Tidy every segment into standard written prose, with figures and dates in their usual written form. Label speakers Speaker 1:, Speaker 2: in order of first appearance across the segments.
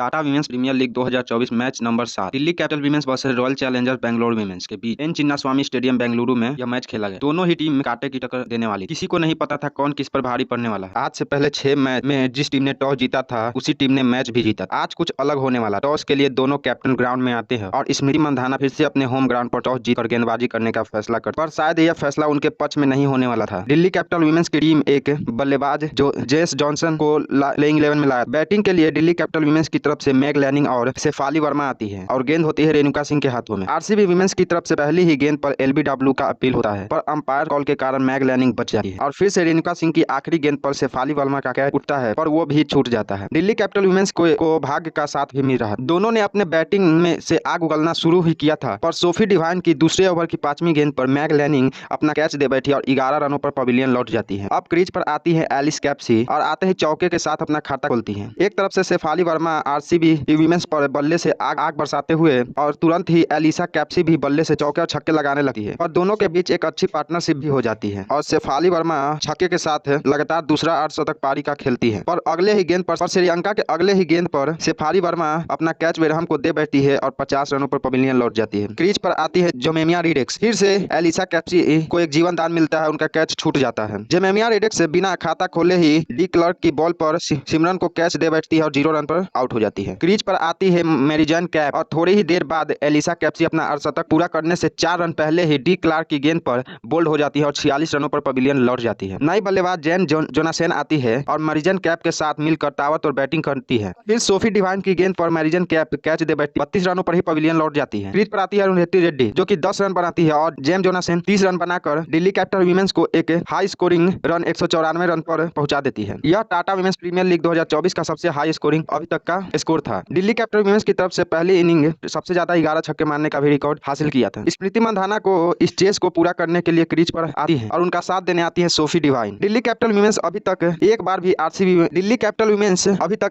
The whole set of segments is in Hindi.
Speaker 1: Tata Women's Premier League 2024 match number 7 Delhi Capital Women's versus Royal Challengers Bengaluru Women's के बीच एन चिन्नास्वामी स्टेडियम बेंगलुरु में यह मैच खेला गया। दोनों ही टीम में कांटे की टक्कर देने वाली, किसी को नहीं पता था कौन किस पर भारी पड़ने वाला है। आज से पहले 6 मैच में जिस टीम ने टॉस जीता था उसी टीम ने मैच भी जीता। आज कुछ अलग होने वाला। टॉस के लिए दोनों कैप्टन ग्राउंड में आते हैं और स्मृति मंधाना फिर से अपने होम ग्राउंड पर टॉस जीतकर गेंदबाजी करने का फैसला करते, पर शायद यह फैसला उनके पक्ष में नहीं होने वाला था। दिल्ली कैपिटल वीमेंस की टीम एक बल्लेबाज जो जेस जॉनसन को प्लेइंग 11 में लाया। बैटिंग के लिए दिल्ली कैपिटल वीमेंस की तरफ से मैग लैनिंग और शेफाली वर्मा आती है और गेंद होती है रेणुका सिंह के हाथों में। आरसीबी वीमेंस की तरफ से पहली ही गेंद पर एलबीडब्ल्यू का अपील होता है, पर अंपायर कॉल के कारण मैग लैनिंग बच जाती है और फिर से रेणुका सिंह की आखिरी गेंद पर शेफाली वर्मा का कैच उठता है, पर वो भी छूट जाता है। दिल्ली कैपिटल वीमेंस को भाग्य का साथ भी मिल रहा। दोनों ने अपने बैटिंग में से आग उगलना शुरू ही किया था, पर सोफी डिवाइन की दूसरे ओवर की 5वीं गेंद पर मैग लैनिंग अपना कैच दे बैठी और 11 रनों पर पवेलियन लौट जाती है। अब क्रीज पर आती है एलिस कैप्सी और आते ही चौके के साथ अपना खाता खोलती है। एक तरफ से शेफाली वर्मा आरसीबी वीमेंस पर बल्ले से आग बरसाते हुए और तुरंत ही एलिसा कैप्सी भी बल्ले से चौके और छक्के लगाने लगती है और दोनों के बीच एक अच्छी पार्टनरशिप भी हो जाती है और शेफाली वर्मा छक्के के साथ लगातार दूसरा अर्धशतक पारी का खेलती है। पर अगले ही गेंद पर श्रीलंका के अगले ही गेंद पर शेफाली वर्मा अपना कैच वेरहम को दे बैठती है और 50 रनों पर पवेलियन लौट जाती है। क्रीज पर आती है जेमेमिया रिडेक्स। फिर से एलिसा कैप्सी को एक जीवन दान मिलता है, उनका कैच छूट जाता है। जेमेमिया रिडेक्स से बिना खाता खोले ही डी क्लर्क की बॉल पर सिमरन को कैच दे बैठती है और 0 रन पर आउट हो जाती है। क्रीज पर आती है मैरिजन कैप और थोड़ी ही देर बाद एलिसा कैप्सी अपना अर्धशतक पूरा करने से 4 रन पहले ही डी क्लार्क की गेंद पर बोल्ड हो जाती है और 46 रनों पर पवेलियन लौट जाती है। नई बल्लेबाज जैन जोनासन आती है और मैरिजन कैप के साथ मिलकर ताबड़तोड़ बैटिंग करती है। फिर सोफी डिवाइन की गेंद पर मैरिजन कैप कैच दे बैठती 32 रनों पर ही पवेलियन लौट जाती है। क्रीज पर आती है अरुंधति रेड्डी जो कि 10 रन बनाती है और जेम जोनासन 30 रन बनाकर दिल्ली कैपिटल वीमेंस को एक हाई स्कोरिंग रन 194 रन पर पहुंचा देती है। यह टाटा वीमेंस प्रीमियर लीग 2024 का सबसे हाई स्कोरिंग अभी तक का स्कोर था। दिल्ली कैपिटल वीमेंस की तरफ से पहली इनिंग सबसे ज्यादा 11 छक्के मारने का भी रिकॉर्ड हासिल किया था। स्मृति मंधाना को इस चेस को पूरा करने के लिए क्रीज पर आती है और उनका साथ देने आती है Sophie Devine. Delhi Capital women's अभी तक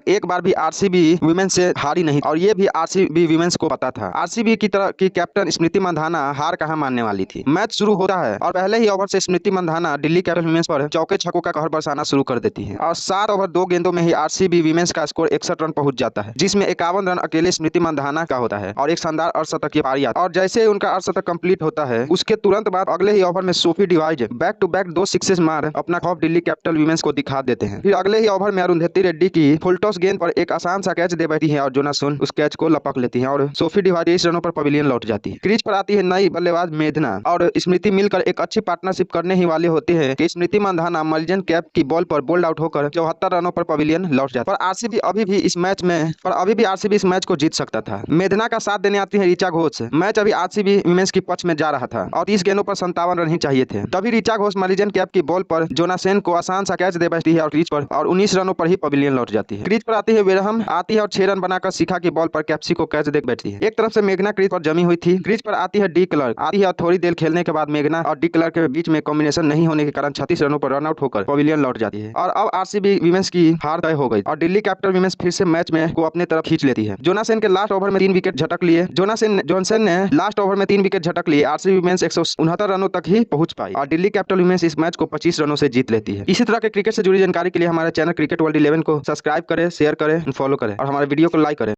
Speaker 1: एक बार भी आरसीबी वीमेंस से हारी नहीं और ये भी आरसीबी वीमेंस को पता था। आरसीबी की तरह की कैप्टन स्मृति मंधाना हार कहां मानने वाली थी। मैच शुरू होता है और पहले ही ओवर से स्मृति मंधाना दिल्ली कैपिटल वीमेंस पर चौके छक्कों का कहर बरसाना शुरू कर देती है और 7 ओवर 2 गेंदों में ही आरसीबी वीमेंस का स्कोर 61 रन पहुंच जाता है, जिसमें 51 रन अकेले स्मृति मंधाना का होता है और एक शानदार अर्धशतक की पारी आती है। और जैसे ही उनका अर्धशतक कंप्लीट होता है उसके तुरंत बाद अगले ही ओवर में Sophie Devine back to back 2 sixes मार अपना खौफ दिल्ली कैपिटल वीमेंस को दिखा देते हैं। फिर अगले ही ओवर में अरुंधति रेड्डी की फुल टॉस गेंद पर एक आसान सा कैच दे बैठी है और जोनासन उस कैच को लपक लेती है और सोफी डिवाइन 23 रनों पर पवेलियन लौट जाती है। क्रीज पर आती है नई बल्लेबाज मेघना और स्मृति मिलकर एक अच्छी पार्टनरशिप करने ही वाले होते हैं कि स्मृति मंधाना मर्जन कैप की बॉल पर बोल्ड आउट होकर 74 रनों पर पवेलियन लौट जाता है। पर आरसीबी अभी भी इस मैच को जीत सकता था। मेघना का साथ देने आती है ऋचा घोष। मैच अभी आरसीबी वीमेंस की पक्ष में जा रहा था और 30 गेंदों पर 57 रन ही चाहिए थे, तभी ऋचा घोष मर्जन कैप की बॉल पर जोनासन को आसान सा कैच दे बैठती है और क्रीज पर और 19 रनों पर ही पवेलियन लौट जाती है। क्रीज पर आती है वेरहम आती है और 6 रन बनाकर शिखा की बॉल पर कैप्सी को कैच दे बैठती है। एक तरफ से मेघना क्रीज पर जमी हुई थी। क्रीज पर आती है डी क्लर्क आती है और थोड़ी देर खेलने के बाद मेघना और डी क्लर्क के बीच में कॉम्बिनेशन नहीं होने के कारण 36 रनों पर रन आउट होकर पवेलियन लौट जाती है और अब आरसीबी वीमेंस की हार तय हो गई और दिल्ली कैपिटल वीमेंस फिर से मैच में को अपने तरफ खींच लेती है। जोनासन के लास्ट ओवर में 3 विकेट झटक लिए जॉनसन ने लास्ट ओवर में 3 विकेट झटक लिए आरसीबी वीमेंस 169 रनों तक ही पहुंच पाई और दिल्ली कैपिटल वीमेंस इस मैच को 25 रनों से जीत लेती है। इसी तरह के क्रिकेट से जुड़ी जानकारी के लिए हमारे चैनल क्रिकेट वर्ल्ड 11 को सब्सक्राइब करें, शेयर करें, फॉलो करें और हमारे वीडियो को लाइक करें।